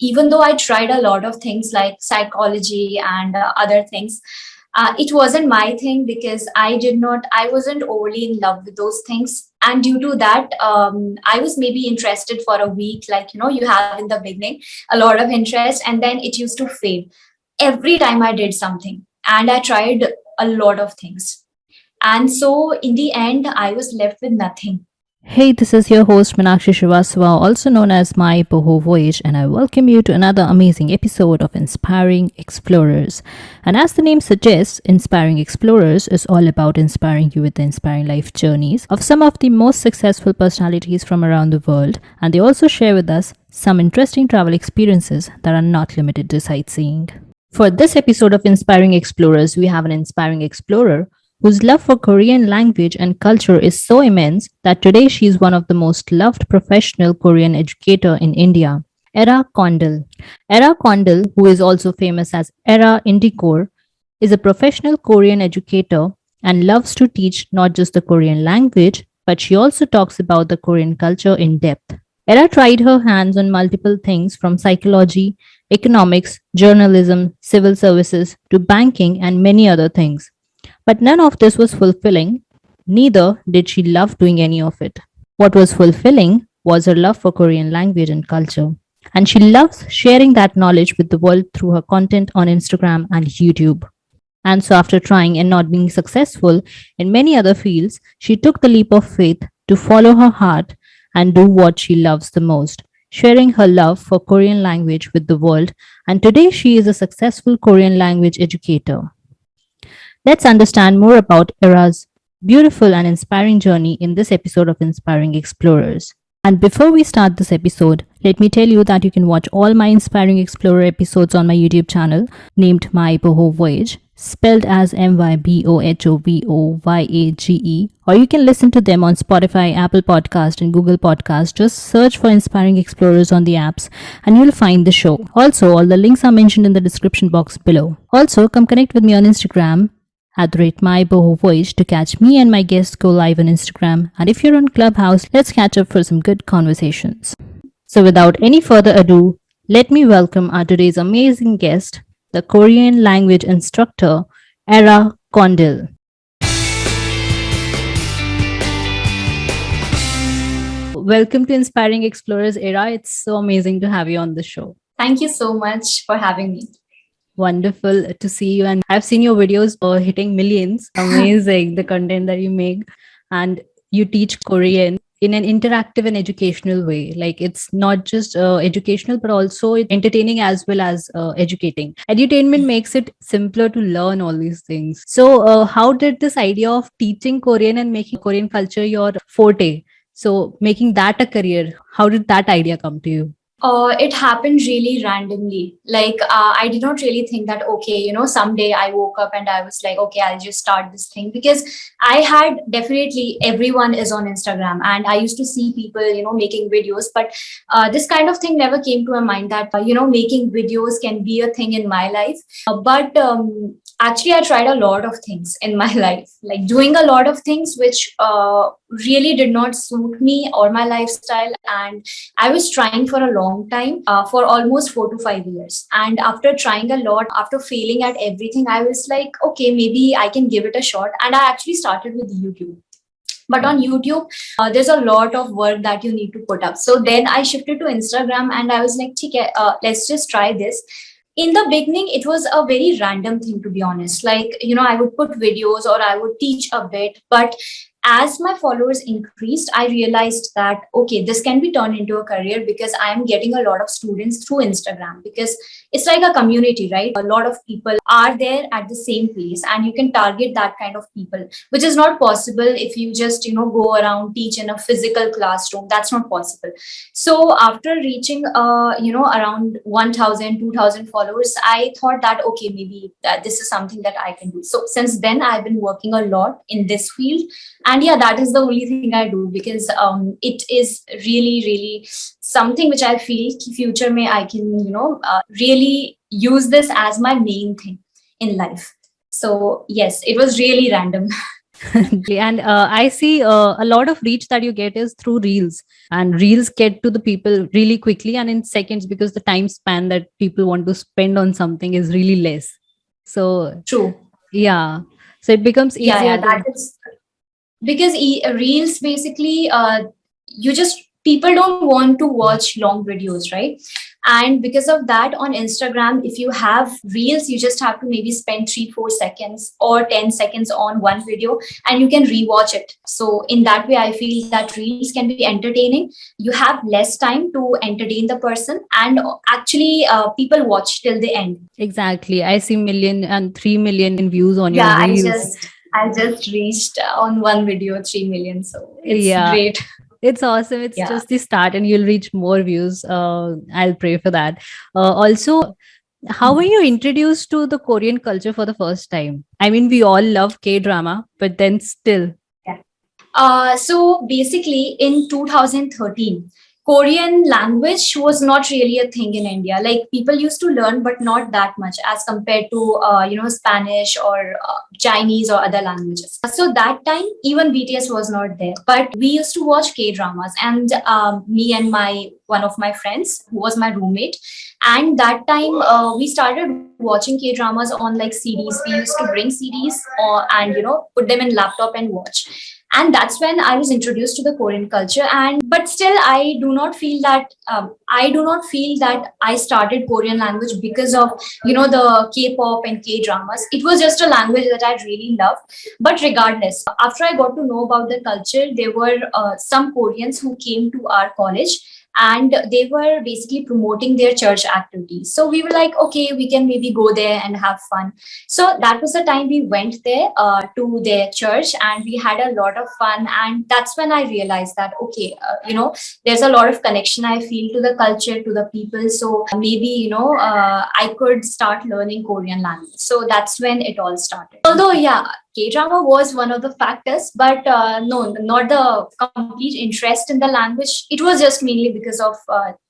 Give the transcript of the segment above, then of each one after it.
even though I tried a lot of things like psychology and other things, it wasn't my thing because I wasn't overly in love with those things. And due to that, I was maybe interested for a week, like, you have in the beginning a lot of interest, and then it used to fade every time I did something. And I tried a lot of things. And so in the end, I was left with nothing. Hey, this is your host Meenakshi Srivastava, also known as MyBohoVoyage, and I welcome you to another amazing episode of Inspiring Explorers. And as the name suggests, Inspiring Explorers is all about inspiring you with the inspiring life journeys of some of the most successful personalities from around the world, and they also share with us some interesting travel experiences that are not limited to sightseeing. For this episode of Inspiring Explorers, we have an inspiring explorer whose love for Korean language and culture is so immense that today she is one of the most loved professional Korean educator in India. Kaundal. Kaundal, who is also famous as EraIndieKor, is a professional Korean educator and loves to teach not just the Korean language, but she also talks about the Korean culture in depth. Era tried her hands on multiple things from psychology, economics, journalism, civil services to banking and many other things. But none of this was fulfilling, neither did she love doing any of it. What was fulfilling was her love for Korean language and culture. And she loves sharing that knowledge with the world through her content on Instagram and YouTube. And so, after trying and not being successful in many other fields, she took the leap of faith to follow her heart and do what she loves the most, sharing her love for Korean language with the world. And today, she is a successful Korean language educator. Let's understand more about Era's beautiful and inspiring journey in this episode of Inspiring Explorers. And before we start this episode, let me tell you that you can watch all my Inspiring Explorer episodes on my YouTube channel named MyBohoVoyage, spelled as MyBohoVoyage, or you can listen to them on Spotify, Apple Podcast, and Google Podcast. Just search for Inspiring Explorers on the apps and you'll find the show. Also, all the links are mentioned in the description box below. Also, come connect with me on Instagram at @MyBohoVoyage to catch me and my guests go live on Instagram. And if you're on Clubhouse, let's catch up for some good conversations. So without any further ado, let me welcome our today's amazing guest, the Korean language instructor, Era Kaundal. Welcome to Inspiring Explorers, Era. It's so amazing to have you on the show. Thank you so much for having me. Wonderful to see you, and I've seen your videos hitting millions. Amazing the content that you make, and you teach Korean in an interactive and educational way. Like, it's not just educational but also entertaining as well as educating. Edutainment makes it simpler to learn all these things. So how did this idea of teaching Korean and making Korean culture your forte, so making that a career, how did that idea come to you? It happened really randomly. Like, I did not really think that, okay, someday I woke up and I was like, okay, I'll just start this thing. Because I had definitely, everyone is on Instagram and I used to see people, making videos. But this kind of thing never came to my mind that, making videos can be a thing in my life. But actually, I tried a lot of things in my life, like doing a lot of things which really did not suit me or my lifestyle. And I was trying for a long time, for almost 4 to 5 years. And after trying a lot, after failing at everything, I was like, okay, maybe I can give it a shot. And I actually started with YouTube. But on YouTube, there's a lot of work that you need to put up. So then I shifted to Instagram and I was like, okay, let's just try this. In the beginning, it was a very random thing, to be honest. Like, I would put videos or I would teach a bit. But as my followers increased, I realized that, okay, this can be turned into a career because I'm getting a lot of students through Instagram, because it's like a community, right? A lot of people are there at the same place and you can target that kind of people, which is not possible if you just, go around, teach in a physical classroom. That's not possible. So after reaching, around 1,000, 2,000 followers, I thought that, okay, maybe this is something that I can do. So since then, I've been working a lot in this field. And yeah, that is the only thing I do, because it is really, really something which I feel future may I can, really use this as my main thing in life. So yes, it was really random. And I see a lot of reach that you get is through reels, and reels get to the people really quickly and in seconds, because the time span that people want to spend on something is really less. So True. yeah, so it becomes Yeah, easier yeah, that to. is because reels basically, you just people don't want to watch long videos, right? And because of that, on Instagram, if you have reels, you just have to maybe spend 3 4 seconds or 10 seconds on one video, and you can rewatch it. So in that way, I feel that reels can be entertaining. You have less time to entertain the person, and actually people watch till the end. Exactly, I see million and 3 million views on your Yeah, reels. I just reached on one video 3 million, so it's Yeah, great. it's awesome. It's Yeah. just the start, and you'll reach more views. I'll pray for that. Also, how were you introduced to the Korean culture for the first time? I mean, we all love K drama, but then still. So basically, in 2013, Korean language was not really a thing in India. Like people used to learn, but not that much as compared to Spanish or Chinese or other languages. So that time, even BTS was not there. But we used to watch K dramas, and me and my one of my friends who was my roommate, and that time we started watching K dramas on like CDs. We used to bring CDs and put them in laptop and watch, and that's when I was introduced to the Korean culture. And but still I do not feel that I started Korean language because of the K-pop and K dramas. It was just a language that I really love. But regardless, after I got to know about the culture, there were some Koreans who came to our college, and they were basically promoting their church activities. So we were like, okay, we can maybe go there and have fun. So that was the time we went there to their church, and we had a lot of fun. And that's when I realized that, okay, there's a lot of connection I feel to the culture, to the people. So maybe, I could start learning Korean language. So that's when it all started. Although, yeah, K drama was one of the factors, but no, not the complete interest in the language. It was just mainly because of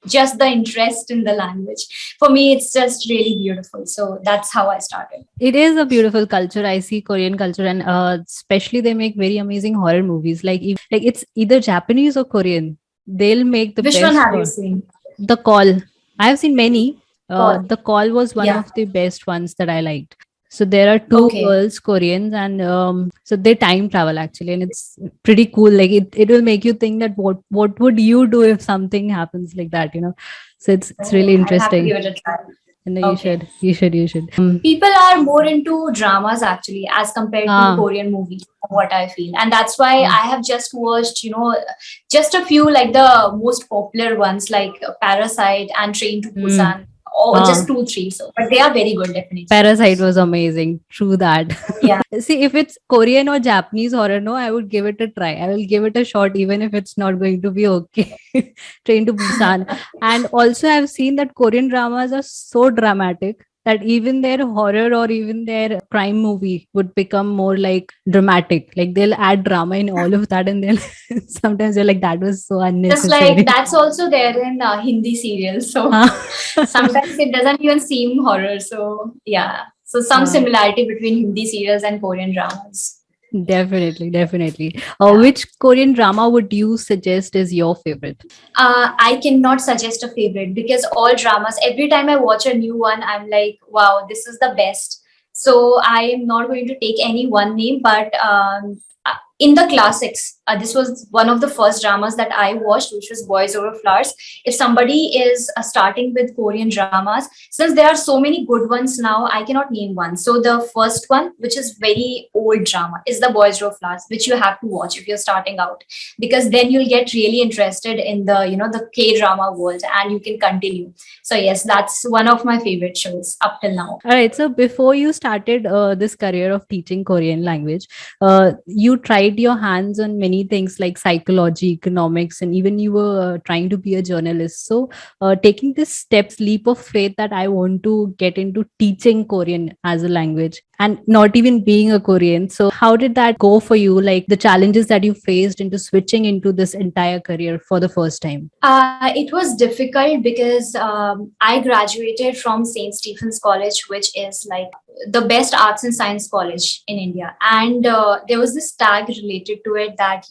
just the interest in the language. For me, it's just really beautiful. So that's how I started. It is a beautiful culture. I see Korean culture, and especially they make very amazing horror movies. Like it's either Japanese or Korean. They'll make the Which one best have you horror. seen? The Call. I have seen many. Call. The Call was one Yeah. of the best ones that I liked. So there are two Okay. girls, Koreans, and so they time travel actually, and it's pretty cool. Like it will make you think that what would you do if something happens like that, you know? So it's Oh, really I'll have to interesting. give it a try. And you Okay. should, you should, you should. People are more into dramas actually as compared to Ah, Korean movies, what I feel. And that's why ah, I have just watched, just a few like the most popular ones like Parasite and Train to mm, Busan, or just ah. 2, 3. So, but they are very good, definitely. Parasite was amazing. True that. Yeah. See, if it's Korean or Japanese horror, no, I would give it a try. I will give it a shot, even if it's not going to be okay. Train to Busan. And also, I've seen that Korean dramas are so dramatic that even their horror or even their crime movie would become more like dramatic. Like they'll add drama in all of that, and they'll sometimes they're like, that was so Just like unnecessary. that's also there in Hindi serials. So sometimes it doesn't even seem horror. So yeah. So some Ah. similarity between Hindi serials and Korean dramas. Definitely, definitely. Yeah. Which Korean drama would you suggest is your favorite? I cannot suggest a favorite because all dramas, every time I watch a new one, I'm like, wow, this is the best. So I am not going to take any one name, but in the classics, this was one of the first dramas that I watched, which was Boys Over Flowers. If somebody is starting with Korean dramas, since there are so many good ones now, I cannot name one. So the first one, which is very old drama, is the Boys Over Flowers, which you have to watch if you're starting out, because then you'll get really interested in the K drama world and you can continue. So yes, that's one of my favorite shows up till now. All right. So before you started this career of teaching Korean language, you tried your hands on many things like psychology, economics, and even you were trying to be a journalist. So taking this leap of faith that I want to get into teaching Korean as a language, and not even being a Korean. So how did that go for you? Like the challenges that you faced into switching into this entire career for the first time? It was difficult because I graduated from St. Stephen's College, which is like the best arts and science college in India. And there was this tag related to it that,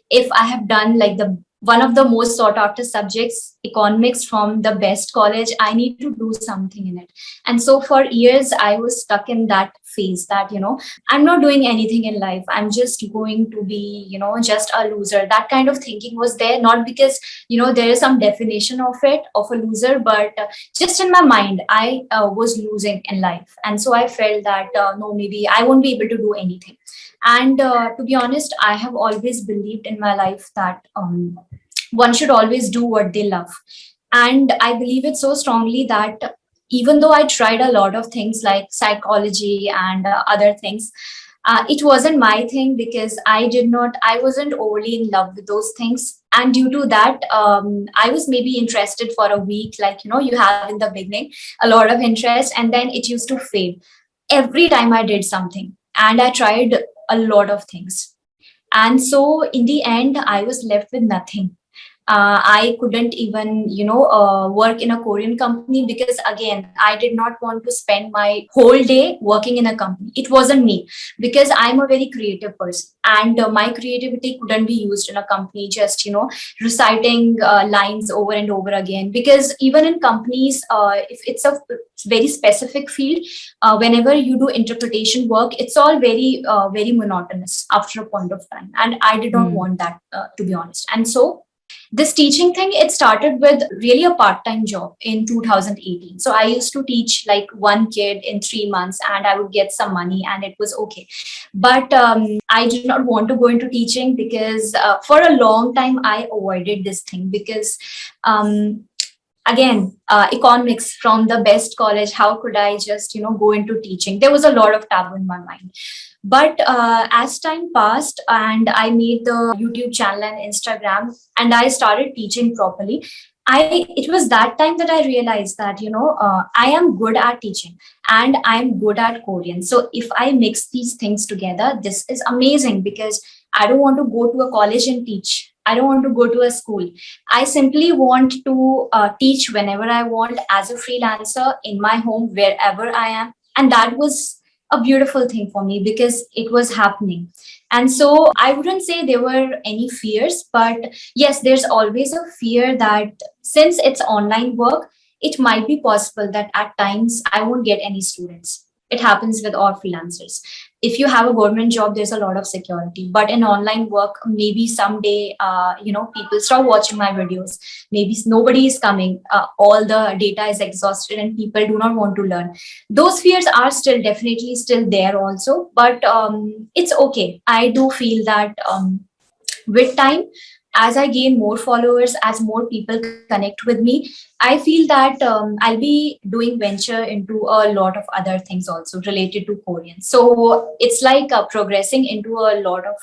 if I have done like the one of the most sought after subjects, economics from the best college, I need to do something in it. And so for years, I was stuck in that phase that, I'm not doing anything in life. I'm just going to be, just a loser. That kind of thinking was there, not because, there is some definition of it, of a loser, but just in my mind, I was losing in life. And so I felt that, no, maybe I won't be able to do anything. And to be honest, I have always believed in my life that one should always do what they love. And I believe it so strongly that even though I tried a lot of things like psychology and other things, it wasn't my thing because I wasn't overly in love with those things. And due to that, I was maybe interested for a week, like, you have in the beginning a lot of interest, and then it used to fade every time I did something. And I tried a lot of things. And so in the end, I was left with nothing. I couldn't even, work in a Korean company because, again, I did not want to spend my whole day working in a company. It wasn't me because I'm a very creative person, and my creativity couldn't be used in a company just, reciting lines over and over again. Because even in companies, if it's a very specific field, whenever you do interpretation work, it's all very monotonous after a point of time. And I did not want that, to be honest. And so this teaching thing, it started with really a part-time job in 2018. So I used to teach like one kid in 3 months, and I would get some money, and it was okay. But I did not want to go into teaching because for a long time I avoided this thing because again, economics from the best college, how could I just go into teaching? There was a lot of taboo in my mind. But as time passed and I made the YouTube channel and Instagram, and I started teaching properly, it was that time that I realized that I am good at teaching and I'm good at Korean. So if I mix these things together, this is amazing because I don't want to go to a college and teach. I don't want to go to a school. I simply want to teach whenever I want as a freelancer in my home, wherever I am. And that was a beautiful thing for me because it was happening. And so I wouldn't say there were any fears, but yes, there's always a fear that since it's online work, it might be possible that at times I won't get any students. It happens with all freelancers. If you have a government job, there's a lot of security. But in online work, maybe someday, people start watching my videos. Maybe nobody is coming. All the data is exhausted, and people do not want to learn. Those fears are definitely still there also. But it's okay. I do feel that with time, as I gain more followers, as more people connect with me, I feel that I'll be doing venture into a lot of other things also related to Korean. So it's like progressing into a lot of,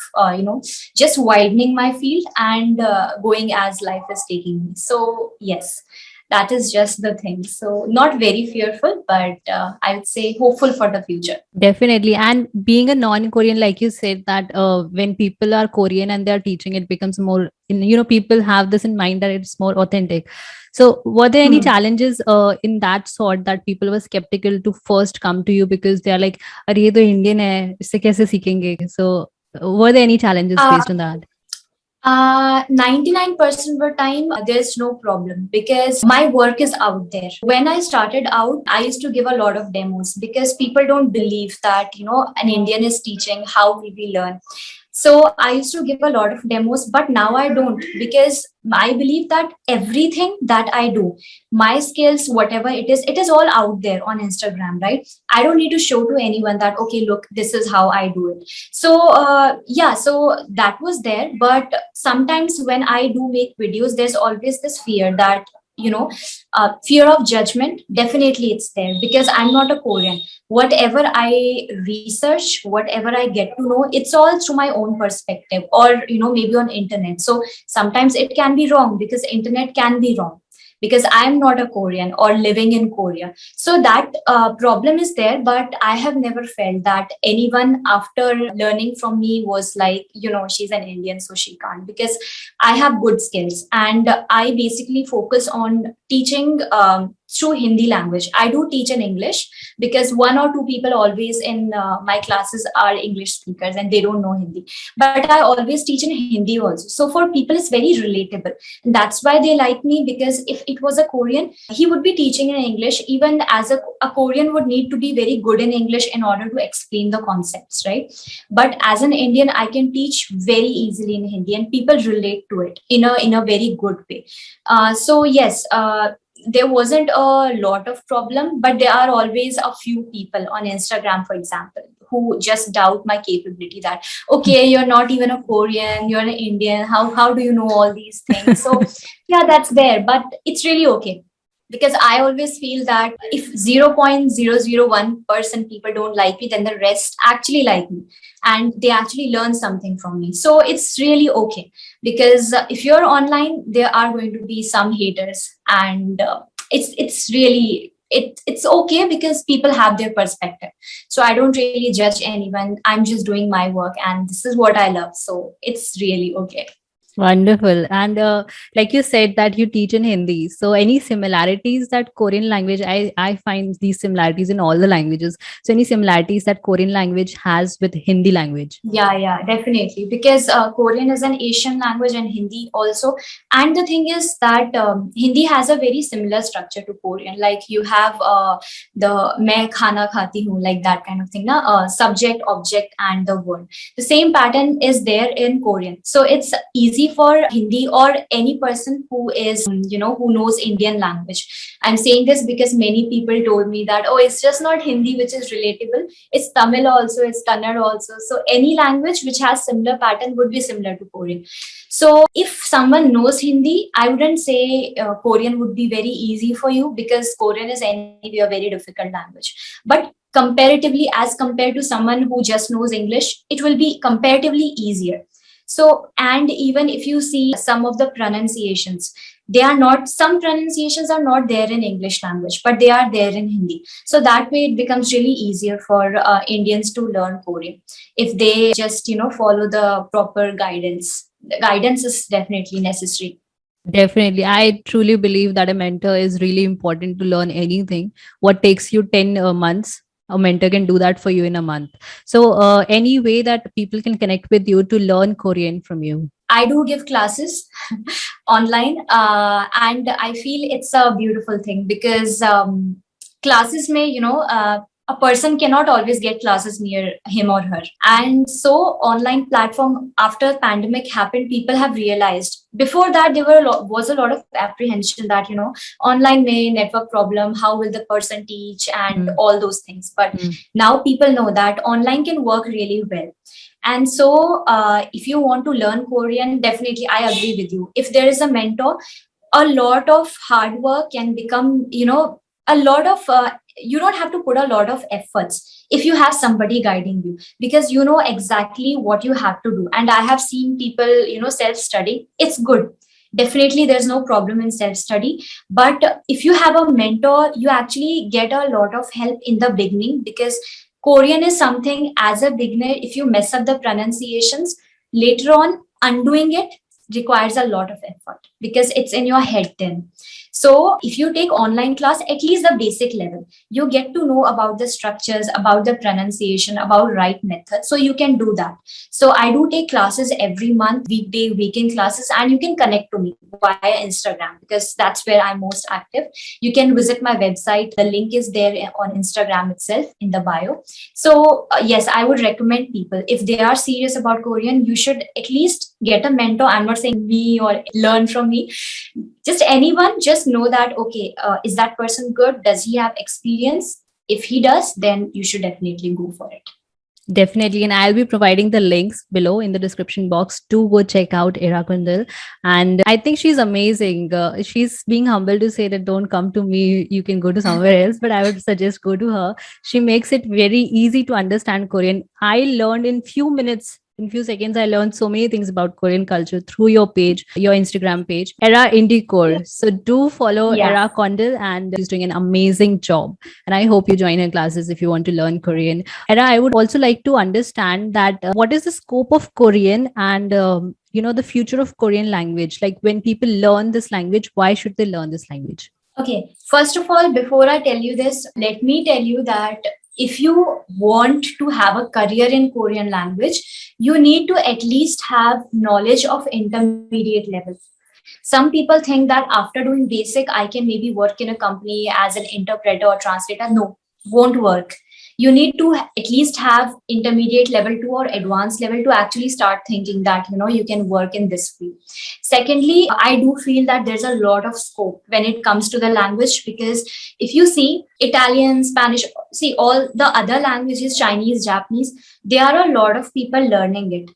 just widening my field and going as life is taking me. So yes, that is just the thing. So not very fearful, but I would say hopeful for the future. Definitely. And being a non-Korean, like you said, that when people are Korean and they're teaching, it becomes more, people have this in mind that it's more authentic. So were there any challenges in that sort that people were skeptical to first come to you because they're like, "Arey, ye to Indian hai, isse kaise seekhenge?" So were there any challenges based on that? 99% of the time, there's no problem because my work is out there. When I started out, I used to give a lot of demos because people don't believe that, an Indian is teaching, how will we learn? So I used to give a lot of demos, but now I don't because I believe that everything that I do, my skills, whatever it is all out there on Instagram, right? I don't need to show to anyone that, okay, look, this is how I do it. So, so that was there. But sometimes when I do make videos, there's always this fear that, fear of judgment. Definitely it's there because I'm not a Korean. Whatever I research, whatever I get to know, it's all through my own perspective or, maybe on internet. So sometimes it can be wrong because internet can be wrong. because I'm not a Korean or living in Korea. So that problem is there, but I have never felt that anyone after learning from me was like, she's an Indian, so she can't, because I have good skills and I basically focus on teaching through Hindi language. I do teach in English because one or two people always in my classes are English speakers and they don't know Hindi. But I always teach in Hindi also. So for people, it's very relatable. And that's why they like me, because if it was a Korean, he would be teaching in English. Even as a Korean would need to be very good in English in order to explain the concepts, right? But as an Indian, I can teach very easily in Hindi and people relate to it in a very good way. So yes, there wasn't a lot of problem, but there are always a few people on Instagram, for example, who just doubt my capability that, okay, you're not even a Korean, you're an Indian. How do you know all these things? So yeah, that's there, but it's really okay. Because I always feel that if 0.001% people don't like me, then the rest actually like me and they actually learn something from me. So it's really okay, because if you're online, there are going to be some haters, and it's really it's okay because people have their perspective. So I don't really judge anyone. I'm just doing my work and this is what I love. So it's really okay. Wonderful. And like you said that you teach in Hindi. So any similarities that Korean language, I find these similarities in all the languages. So any similarities that Korean language has with Hindi language? Yeah, definitely. Because Korean is an Asian language and Hindi also. And the thing is that Hindi has a very similar structure to Korean. Like you have the main khana khati hu, like that kind of thing. Na? Subject, object, and the word. The same pattern is there in Korean. So it's easy for Hindi or any person who is, who knows Indian language. I'm saying this because many people told me that, oh, it's just not Hindi, which is relatable. It's Tamil also, it's Kannada also. So any language which has similar pattern would be similar to Korean. So if someone knows Hindi, I wouldn't say Korean would be very easy for you, because Korean is anyway a very difficult language. But comparatively, as compared to someone who just knows English, it will be comparatively easier. So, and even if you see some of the pronunciations, some pronunciations are not there in English language, but they are there in Hindi. So that way it becomes really easier for Indians to learn Korean if they just, follow the proper guidance. The guidance is definitely necessary. Definitely. I truly believe that a mentor is really important to learn anything. What takes you 10 months, a mentor can do that for you in a month. So, any way that people can connect with you to learn Korean from you? I do give classes online, and I feel it's a beautiful thing, because classes may, a person cannot always get classes near him or her. And so online platform, after pandemic happened, people have realized. Before that, there was a lot of apprehension that, online may network problem, how will the person teach, and all those things. But now people know that online can work really well. And so if you want to learn Korean, definitely I agree with you. If there is a mentor, a lot of hard work can become, a lot of, you don't have to put a lot of efforts if you have somebody guiding you, because you know exactly what you have to do. And I have seen people, self-study. It's good. Definitely, there's no problem in self-study. But if you have a mentor, you actually get a lot of help in the beginning, because Korean is something, as a beginner, if you mess up the pronunciations, later on, undoing it requires a lot of effort, because it's in your head then. So if you take online class, at least the basic level, you get to know about the structures, about the pronunciation, about right method. So you can do that. So I do take classes every month, weekday, weekend classes, and you can connect to me via Instagram, because that's where I'm most active. You can visit my website. The link is there on Instagram itself in the bio. So yes, I would recommend people, if they are serious about Korean, you should at least get a mentor. I'm not saying me or learn from me, just anyone. Just know that, okay, is that person good? Does he have experience? If he does, then you should definitely go for it. Definitely. And I'll be providing the links below in the description box to go check out Kaundal. And I think she's amazing. She's being humble to say that don't come to me, you can go to somewhere else, but I would suggest go to her. She makes it very easy to understand Korean. I learned in few minutes in few seconds, I learned so many things about Korean culture through your page, your Instagram page, EraIndieKor. So do follow Yeah. Era Kaundal, and she's doing an amazing job. And I hope you join her classes if you want to learn Korean. Era, I would also like to understand that what is the scope of Korean and the future of Korean language? Like when people learn this language, why should they learn this language? Okay, first of all, before I tell you this, let me tell you that if you want to have a career in Korean language, you need to at least have knowledge of intermediate level. Some people think that after doing basic, I can maybe work in a company as an interpreter or translator. No, won't work. You need to at least have intermediate level 2 or advanced level to actually start thinking that you can work in this field. Secondly, I do feel that there's a lot of scope when it comes to the language, because if you see Italian, Spanish, see all the other languages, Chinese, Japanese, there are a lot of people learning it,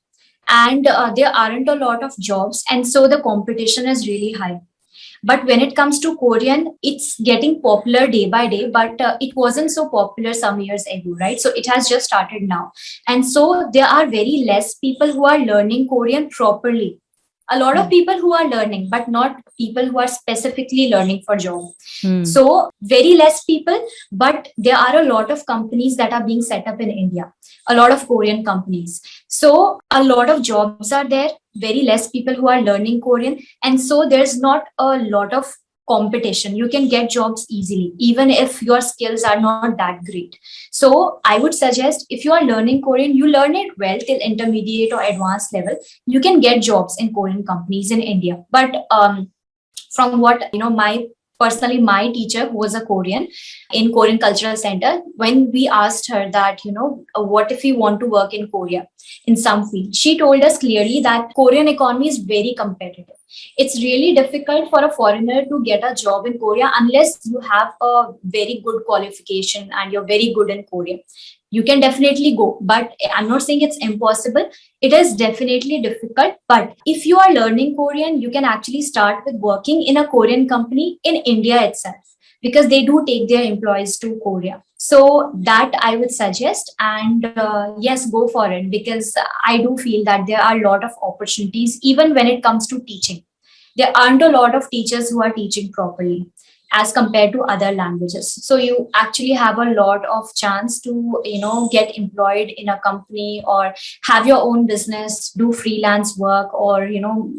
and there aren't a lot of jobs, and so the competition is really high. But when it comes to Korean, it's getting popular day by day, but it wasn't so popular some years ago, right? So it has just started now. And so there are very less people who are learning Korean properly. A lot of people who are learning, but not people who are specifically learning for job. So very less people, but there are a lot of companies that are being set up in India, a lot of Korean companies. So a lot of jobs are there, very less people who are learning Korean. And so there's not a lot of competition. You can get jobs easily, even if your skills are not that great. So I would suggest, if you are learning Korean, you learn it well till intermediate or advanced level. You can get jobs in Korean companies in India. But from what my teacher, who was a Korean in Korean Cultural Center, when we asked her that, what if we want to work in Korea in some field, she told us clearly that Korean economy is very competitive. It's really difficult for a foreigner to get a job in Korea unless you have a very good qualification and you're very good in Korean. You can definitely go, but I'm not saying it's impossible. It is definitely difficult. But if you are learning Korean, you can actually start with working in a Korean company in India itself, because they do take their employees to Korea. So that I would suggest. And yes, go for it, because I do feel that there are a lot of opportunities, even when it comes to teaching. There aren't a lot of teachers who are teaching properly as compared to other languages. So you actually have a lot of chance to, get employed in a company or have your own business, do freelance work, or,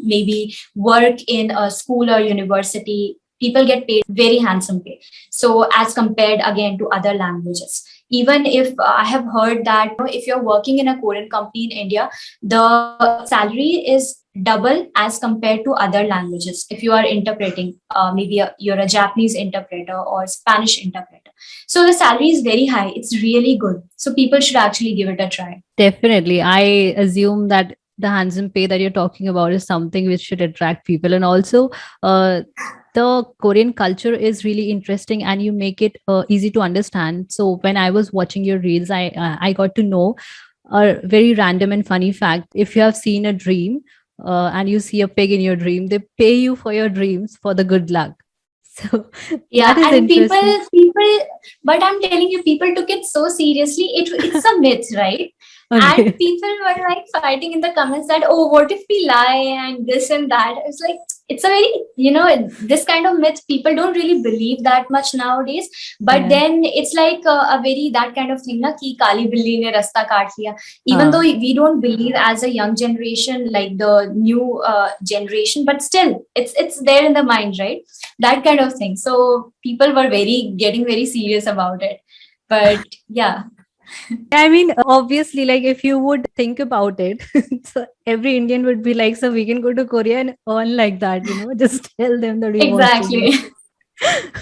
maybe work in a school or university. People get paid very handsome pay. So as compared again to other languages. Even if I have heard that if you're working in a Korean company in India, the salary is double as compared to other languages. If you are interpreting, maybe you're a Japanese interpreter or Spanish interpreter. So the salary is very high. It's really good. So people should actually give it a try. Definitely. I assume that the handsome pay that you're talking about is something which should attract people. And also, the Korean culture is really interesting, and you make it easy to understand. So when I was watching your reels, I got to know a very random and funny fact. If you have seen a dream and you see a pig in your dream, they pay you for your dreams for the good luck. So Yeah, that is and interesting. but I'm telling you, people took it so seriously. It's a myth, right? And Okay. people were like fighting in the comments that, oh, what if we lie and this and that? It's like, it's a very, this kind of myth, people don't really believe that much nowadays. But Yeah. then it's like a very, that kind of thing, na, ki kali billi ne rasta kaat liya. Even though Huh. we don't believe as a young generation, like the new generation, but still, it's there in the mind, right? That kind of thing. So people were getting very serious about it. But yeah. I mean, obviously, like if you would think about it, so every Indian would be like, so we can go to Korea and earn like that, just tell them that we want to do. Exactly.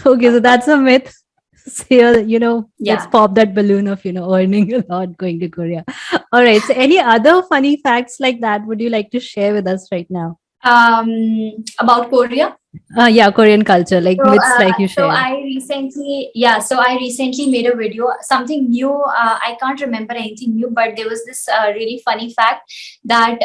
Okay, so that's a myth. So, let's Yeah. pop that balloon of, earning a lot going to Korea. All right. So, any other funny facts like that would you like to share with us right now? About Korea. Yeah, Korean culture, like So, myths, like you shared. so I recently made a video, something new. I can't remember anything new, but there was this really funny fact that,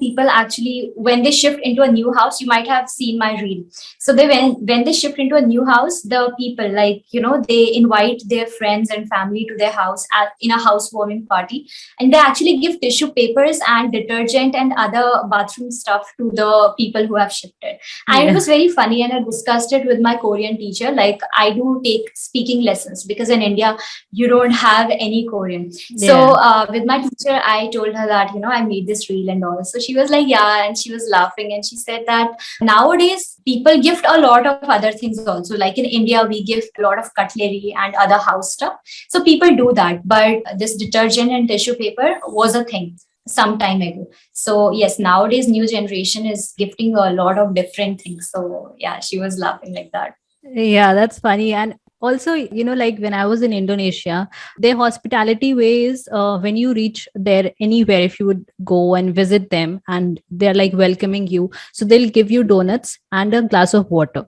people actually, when they shift into a new house, you might have seen my reel. So when they shift into a new house, the people, like, they invite their friends and family to their house in a housewarming party, and they actually give tissue papers and detergent and other bathroom stuff to the people who have shifted. And it Yeah. was very funny, and I discussed it with my Korean teacher. Like, I do take speaking lessons because in India you don't have any Korean. So Yeah. with my teacher, I told her that, I made this reel and all. So she was like, yeah, and she was laughing, and she said that nowadays people gift a lot of other things also. Like in India, we give a lot of cutlery and other house stuff. So people do that, but this detergent and tissue paper was a thing some time ago. So yes, nowadays new generation is gifting a lot of different things. So yeah, she was laughing like that. Yeah, that's funny. And also, like when I was in Indonesia, their hospitality ways, when you reach there anywhere, if you would go and visit them and they're like welcoming you, so they'll give you donuts and a glass of water.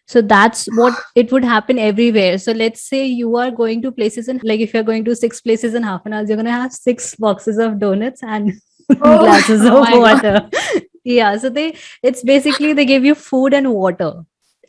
So that's what it would happen everywhere. So let's say you are going to places, and like if you're going to 6 places in half an hour, you're going to have 6 boxes of donuts and Oh, glasses oh of my god. water. Yeah. So it's basically they give you food and water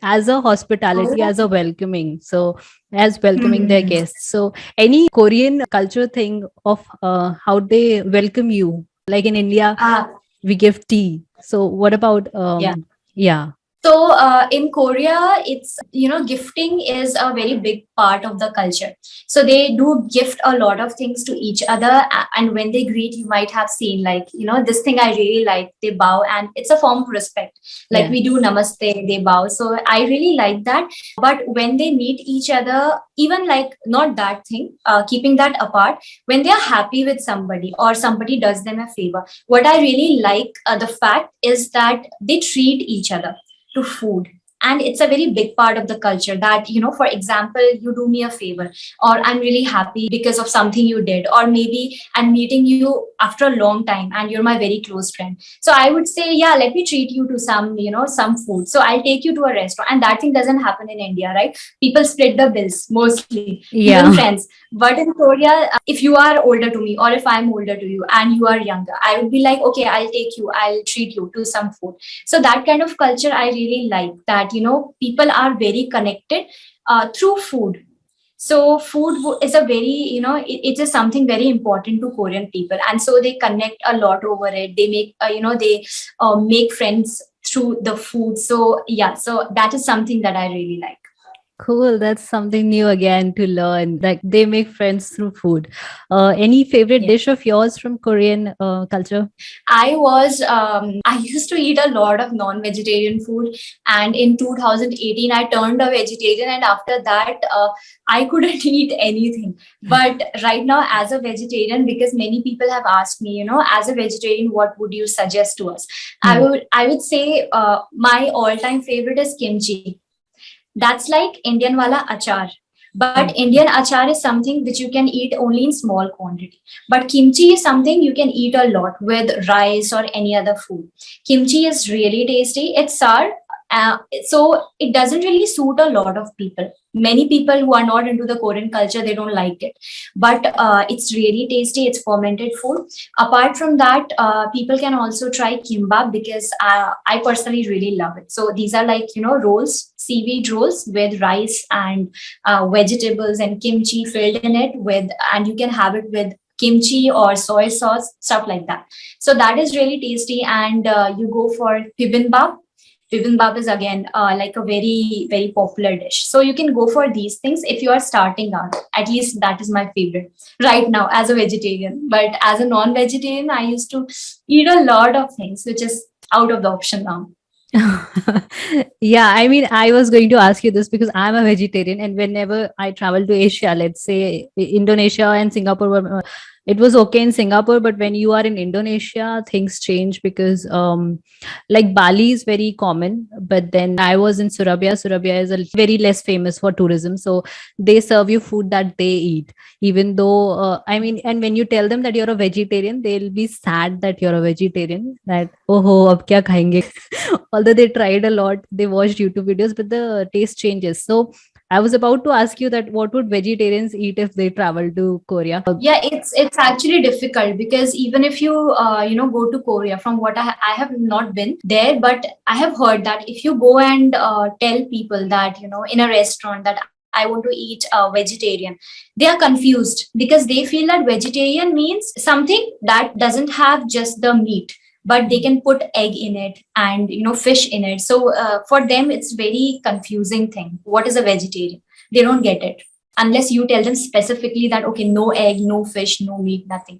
as a hospitality, Oh. as a welcoming. So as welcoming their Hmm. guests. So any Korean culture thing of how they welcome you, like in India, Ah, we give tea. So what about, yeah. yeah. So in Korea, it's, gifting is a very big part of the culture. So they do gift a lot of things to each other. And when they greet, you might have seen, like, this thing I really like, they bow, and it's a form of respect. Like Yeah. we do namaste, they bow. So I really like that. But when they meet each other, even like not that thing, keeping that apart, when they are happy with somebody or somebody does them a favor, what I really like, the fact is that they treat each other to food. And it's a very big part of the culture that, for example, you do me a favor, or I'm really happy because of something you did, or maybe I'm meeting you after a long time and you're my very close friend. So I would say, yeah, let me treat you to some, some food. So I'll take you to a restaurant. And that thing doesn't happen in India, right? People split the bills mostly, even Yeah. friends. But in Korea, if you are older to me, or if I'm older to you and you are younger, I would be like, okay, I'll take you, I'll treat you to some food. So that kind of culture I really like, that, people are very connected through food. So food is a very, it is something very important to Korean people, and so they connect a lot over it. They make, they make friends through the food. So yeah, so that is something that I really like. Cool. That's something new again to learn. Like they make friends through food. Any favorite Yeah. dish of yours from Korean culture? I used to eat a lot of non-vegetarian food. And in 2018, I turned a vegetarian. And after that, I couldn't eat anything. But right now, as a vegetarian, because many people have asked me, as a vegetarian, what would you suggest to us? Hmm. I would say my all-time favorite is kimchi. That's like Indian wala achar. But Hmm. Indian achar is something which you can eat only in small quantity. But kimchi is something you can eat a lot with rice or any other food. Kimchi is really tasty. It's sour. So it doesn't really suit a lot of people. Many people who are not into the Korean culture, they don't like it. But it's really tasty. It's fermented food. Apart from that, people can also try kimbap, because I personally really love it. So these are like, rolls, seaweed rolls with rice and vegetables and kimchi filled in it with, and you can have it with kimchi or soy sauce, stuff like that. So that is really tasty. And you go for bibimbap. Bibimbap is again like a very, very popular dish. So you can go for these things if you are starting out. At least that is my favorite right now as a vegetarian. But as a non-vegetarian, I used to eat a lot of things, which is out of the option now. Yeah, I mean, I was going to ask you this because I'm a vegetarian, and whenever I travel to Asia, let's say Indonesia and Singapore were it was okay in Singapore, but when you are in Indonesia, things change because like Bali is very common, but then I was in Surabaya. Surabaya is a very less famous for tourism, so they serve you food that they eat. Even though I mean, and when you tell them that you're a vegetarian, they'll be sad that you're a vegetarian. That oh, ab kya khayenge? Although they tried a lot, they watched YouTube videos, but the taste changes. So I was about to ask you that what would vegetarians eat if they travel to Korea? Yeah, it's actually difficult because even if you go to Korea, from what I have not been there, but I have heard that if you go and tell people that in a restaurant that I want to eat vegetarian, they are confused because they feel that vegetarian means something that doesn't have just the meat, but they can put egg in it and fish in it. So for them it's very confusing thing. What is a vegetarian? They don't get it unless you tell them specifically that okay, no egg, no fish, no meat, nothing.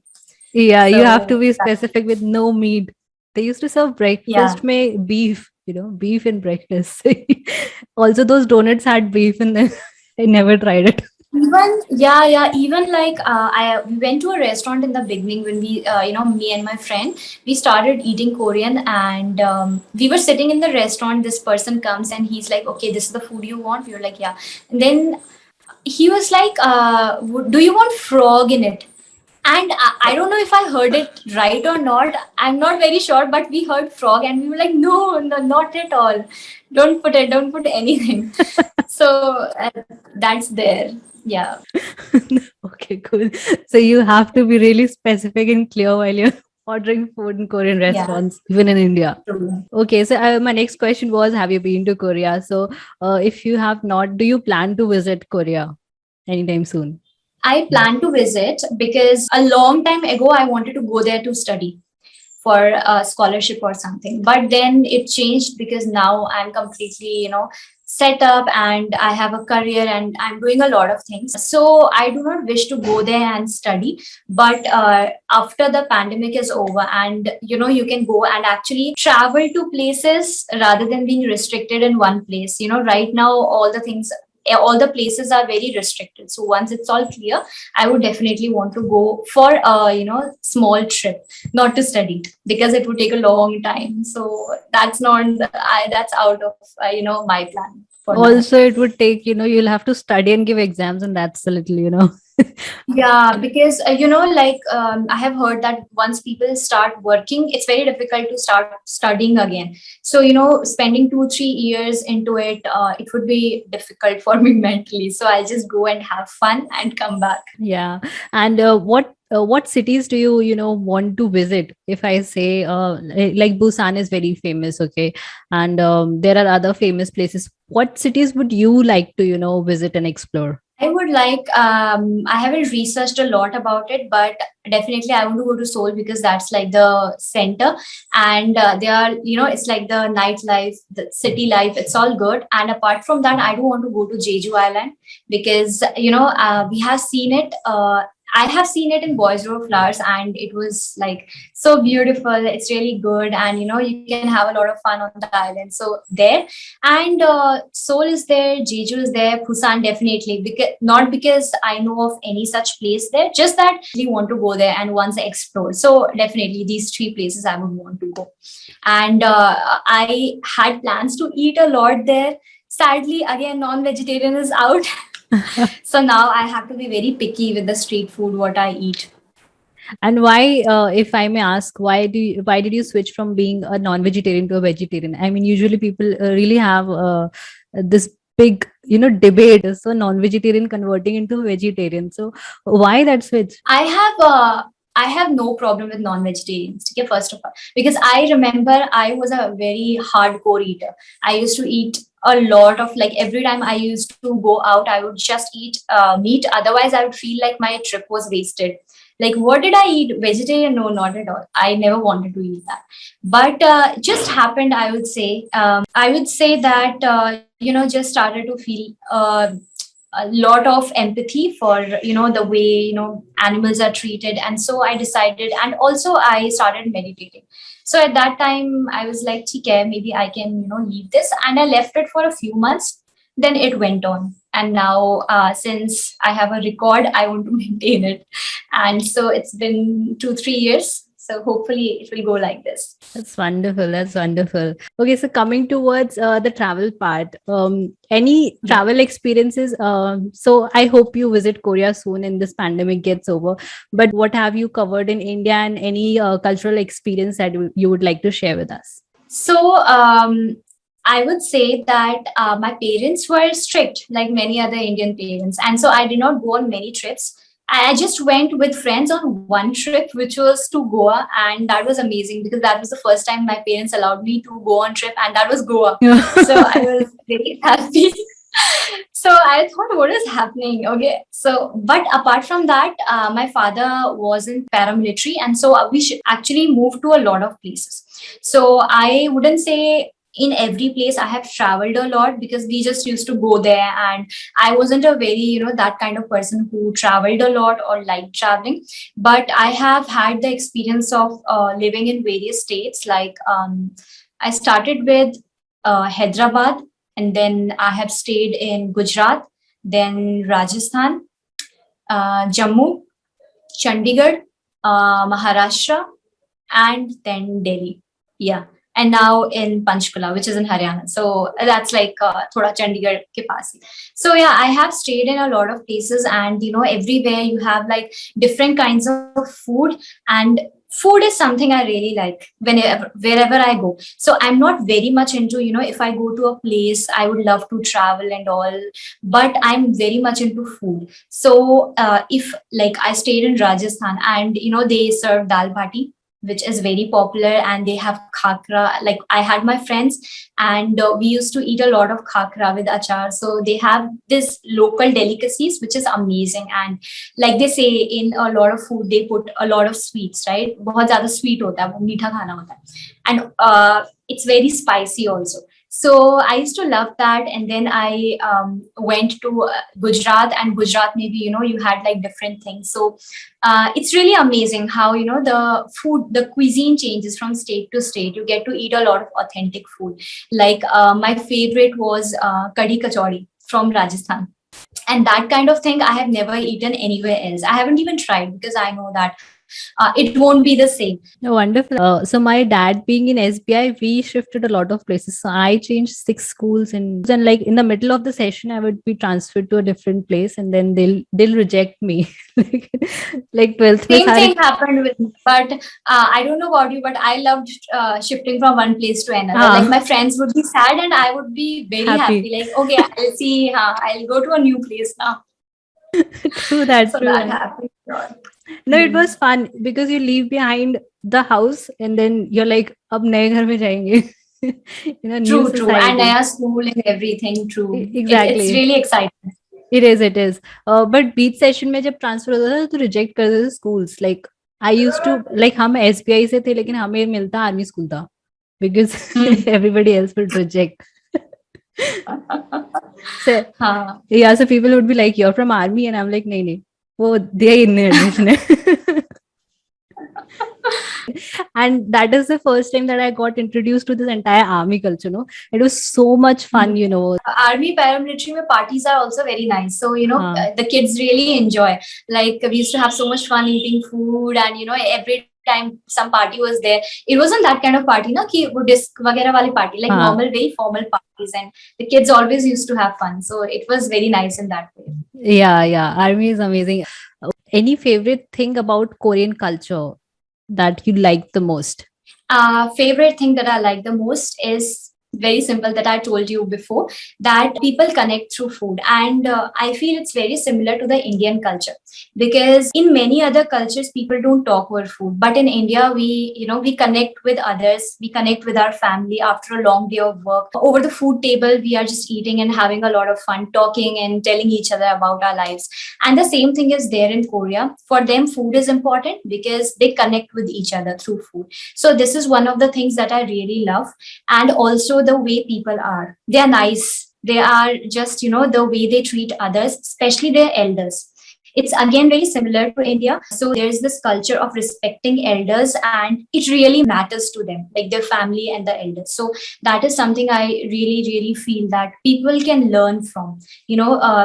Yeah, you have to So be specific with no meat. They used to serve yeah. breakfast may beef, beef in breakfast. Also, those donuts had beef in them. I never tried it. Even yeah, even like I we went to a restaurant in the beginning when we me and my friend, we started eating Korean, and we were sitting in the restaurant. This person comes and he's like, okay, this is the food you want. We were like, yeah. And then he was like, do you want frog in it? And I don't know if I heard it right or not. I'm not very sure, but we heard frog and we were like, no, no, not at all. Don't put it, don't put anything. So that's there. Yeah. Okay, cool. So you have to be really specific and clear while you're ordering food in Korean Yeah. restaurants, even in India. True. Okay, so my next question was, have you been to Korea? So if you have not, do you plan to visit Korea anytime soon? I plan to visit because a long time ago I wanted to go there to study for a scholarship or something. But then it changed because now I'm completely, set up and I have a career and I'm doing a lot of things. So I do not wish to go there and study. But after the pandemic is over and, you can go and actually travel to places rather than being restricted in one place. Right now, all the places are very restricted. So once it's all clear, I would definitely want to go for a small trip, not to study because it would take a long time. So that's not that's out of my plan for now. Also, it would take, you'll have to study and give exams, and that's a little. Yeah, because like I have heard that once people start working, it's very difficult to start studying again. So spending 2-3 years into it, it would be difficult for me mentally. So I'll just go and have fun and come back. Yeah. And what cities do you want to visit? If I say like Busan is very famous, okay, and there are other famous places. What cities would you like to visit and explore? I would like, I haven't researched a lot about it, but definitely I want to go to Seoul because that's like the center. And they are, it's like the nightlife, the city life, it's all good. And apart from that, I do want to go to Jeju Island because, we have seen it. I have seen it in Boys Row Flowers and it was like so beautiful. It's really good. And, you can have a lot of fun on the island. So there. And Seoul is there, Jeju is there, Busan definitely. Because not because I know of any such place there, just that I want to go there and once explore. So definitely these three places I would want to go. And I had plans to eat a lot there. Sadly, again, non-vegetarian is out. So now I have to be very picky with the street food what I eat. And why, if I may ask, why did you switch from being a non-vegetarian to a vegetarian? I mean, usually people really have this big, debate. So non-vegetarian converting into vegetarian. So why that switch? I have no problem with non-vegetarians. Okay, first of all, because I remember I was a very hardcore eater. I used to eat a lot of like every time I used to go out, I would just eat meat. Otherwise, I would feel like my trip was wasted. Like, what did I eat? Vegetarian? No, not at all. I never wanted to eat that. But just happened, I would say. I would say that, just started to feel a lot of empathy for, the way, animals are treated. And so I decided, and also I started meditating. So at that time, I was like, okay, maybe I can, leave this. And I left it for a few months. Then it went on. And now, since I have a record, I want to maintain it. And so it's been 2-3 years. So hopefully it will go like this. That's wonderful. That's wonderful. Okay, so coming towards the travel part, any Yeah. travel experiences? So I hope you visit Korea soon and this pandemic gets over. But what have you covered in India, and any cultural experience that you would like to share with us? So I would say that my parents were strict, like many other Indian parents. And so I did not go on many trips. I just went with friends on one trip, which was to Goa. And that was amazing because that was the first time my parents allowed me to go on trip. And that was Goa. So I was very happy. So I thought, what is happening? Okay. So, but apart from that, my father was in paramilitary. And so we should actually move to a lot of places. So I wouldn't say in every place I have traveled a lot because we just used to go there, and I wasn't a very, that kind of person who traveled a lot or liked traveling. But I have had the experience of living in various states. Like I started with Hyderabad, and then I have stayed in Gujarat, then Rajasthan, Jammu, Chandigarh, Maharashtra, and then Delhi. Yeah. And now in Panchkula, which is in Haryana. So that's like thoda Chandigarh ke paas hi. So yeah, I have stayed in a lot of places, and everywhere you have like different kinds of food, and food is something I really like whenever wherever I go. So I'm not very much into, if I go to a place, I would love to travel and all, but I'm very much into food. So if like I stayed in Rajasthan, and they serve dal bati, which is very popular, and they have khakra. Like I had my friends, and we used to eat a lot of khakra with achar. So they have this local delicacies, which is amazing. And like they say, in a lot of food they put a lot of sweets, right? बहुत ज़्यादा sweet होता है, वो मीठा खाना होता है, and it's very spicy also. So I used to love that. And then I went to Gujarat, and Gujarat, maybe you had like different things. So it's really amazing how the food, the cuisine changes from state to state. You get to eat a lot of authentic food. Like my favorite was kadi kachori from Rajasthan. And that kind of thing I have never eaten anywhere else. I haven't even tried because I know that it won't be the same. No, wonderful. So my dad being in SBI, we shifted a lot of places. So I changed 6 schools, and then like in the middle of the session, I would be transferred to a different place, and then they'll reject me. like 12th mein Same sare. thing happened with me, but I don't know about you, but I loved shifting from one place to another. Like my friends would be sad, and I would be very happy. Happy. Like, okay, I'll see, I'll go to a new place now. True that. So True that that. happened. No, it was fun because you leave behind the house, and then you're like, अब नए घर में जाएंगे. New True, true. And society. Naya school and everything, true. It's Exactly. really exciting. It is, it is. But beach session में जब transfer होता था तो reject करते थे schools. Like I used to, like हम SBI से थे, लेकिन हमें मिलता आर्मी स्कूल था because everybody else would reject. So हाँ. yeah, so people would be like, you're from army, and I'm like, नहीं नहीं, वो दिया ही नहीं admission है. And that is the first time that I got introduced to this entire army culture. No, it was so much fun, Army paramilitary mein parties are also very nice. So हाँ. the kids really enjoy. Like we used to have so much fun eating food, and every time some party was there, it wasn't that kind of party, na ki wo disc वगैरह वाली party, like normal, very formal parties, and the kids always used to have fun. So it was very nice in that way. Yeah, army is amazing. Any favorite thing about Korean culture that you like the most? Favorite thing that I like the most is very simple, that I told you before, that people connect through food. And I feel it's very similar to the Indian culture, because in many other cultures people don't talk over food, but in India we connect with others, we connect with our family after a long day of work. Over the food table we are just eating and having a lot of fun, talking and telling each other about our lives. And the same thing is there in Korea. For them food is important because they connect with each other through food. So this is one of the things that I really love. And also the way people are, they are nice, they are just the way they treat others, especially their elders. It's again very similar to India. So there's this culture of respecting elders, and it really matters to them, like their family and the elders. So that is something I really feel that people can learn from,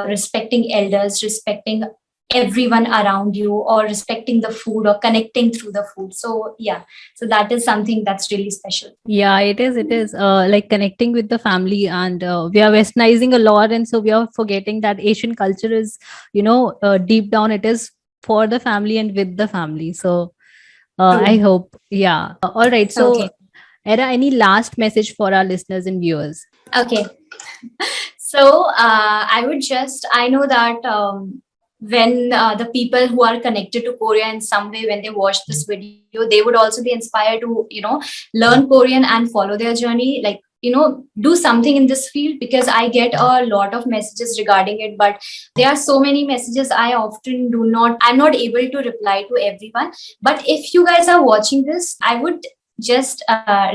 respecting elders, respecting everyone around you, or respecting the food, or connecting through the food. So yeah, so that is something that's really special. Yeah, it is. It is like connecting with the family, and we are westernizing a lot, and so we are forgetting that Asian culture is, deep down, it is for the family and with the family. So I True. hope, yeah. All right. So, Okay. Era, any last message for our listeners and viewers? Okay. So I know that when the people who are connected to Korea in some way, when they watch this video, they would also be inspired to, learn Korean and follow their journey. Like, do something in this field, because I get a lot of messages regarding it, but there are so many messages I'm not able to reply to everyone. But if you guys are watching this, I would just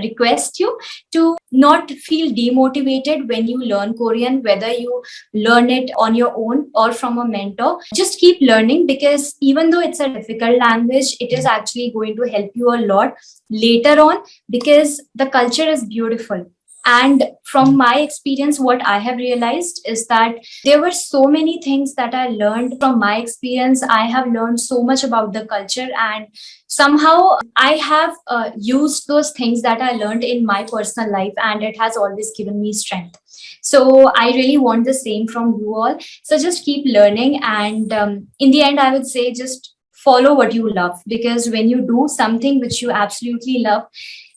request you to not feel demotivated when you learn Korean, whether you learn it on your own or from a mentor. Just keep learning, because even though it's a difficult language, it is actually going to help you a lot later on, because the culture is beautiful. And from my experience, what I have realized is that there were so many things that I learned from my experience. I have learned so much about the culture, and somehow I have used those things that I learned in my personal life, and it has always given me strength. So I really want the same from you all. So just keep learning, and in the end, I would say just follow what you love, because when you do something which you absolutely love,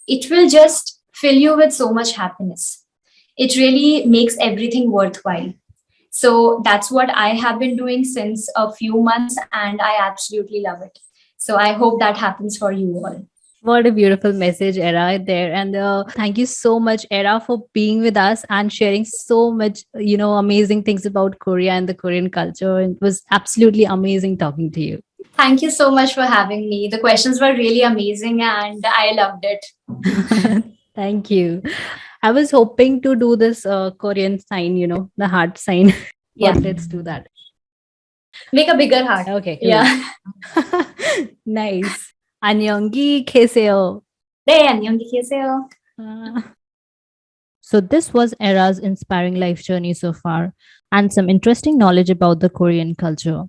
it will just fill you with so much happiness. It really makes everything worthwhile. So that's what I have been doing since a few months, and I absolutely love it. So I hope that happens for you all. What a beautiful message, Era, there. And thank you so much, Era, for being with us and sharing so much, amazing things about Korea and the Korean culture. It was absolutely amazing talking to you. Thank you so much for having me. The questions were really amazing, and I loved it. Thank you. I was hoping to do this Korean sign, the heart sign. Yeah. But let's do that. Make a bigger heart. Okay, cool. Yeah. Nice. 안녕히 계세요. 네, 안녕히 계세요. So this was Era's inspiring life journey so far, and some interesting knowledge about the Korean culture.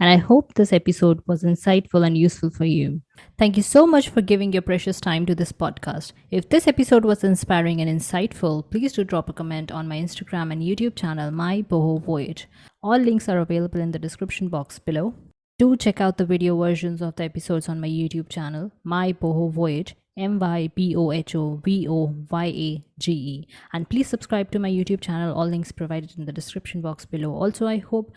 And I hope this episode was insightful and useful for you. Thank you so much for giving your precious time to this podcast. If this episode was inspiring and insightful, please do drop a comment on my Instagram and YouTube channel, MyBohoVoyage. All links are available in the description box below. Do check out the video versions of the episodes on my YouTube channel, MyBohoVoyage, MyBohoVoyage. And please subscribe to my YouTube channel. All links provided in the description box below. Also, I hope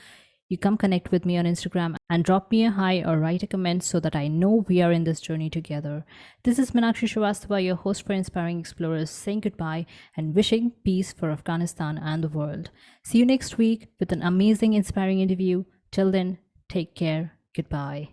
you come connect with me on Instagram and drop me a hi or write a comment so that I know we are in this journey together. This is Meenakshi Srivastava, your host for Inspiring Explorers, saying goodbye and wishing peace for Afghanistan and the world. See you next week with an amazing, inspiring interview. Till then, take care. Goodbye.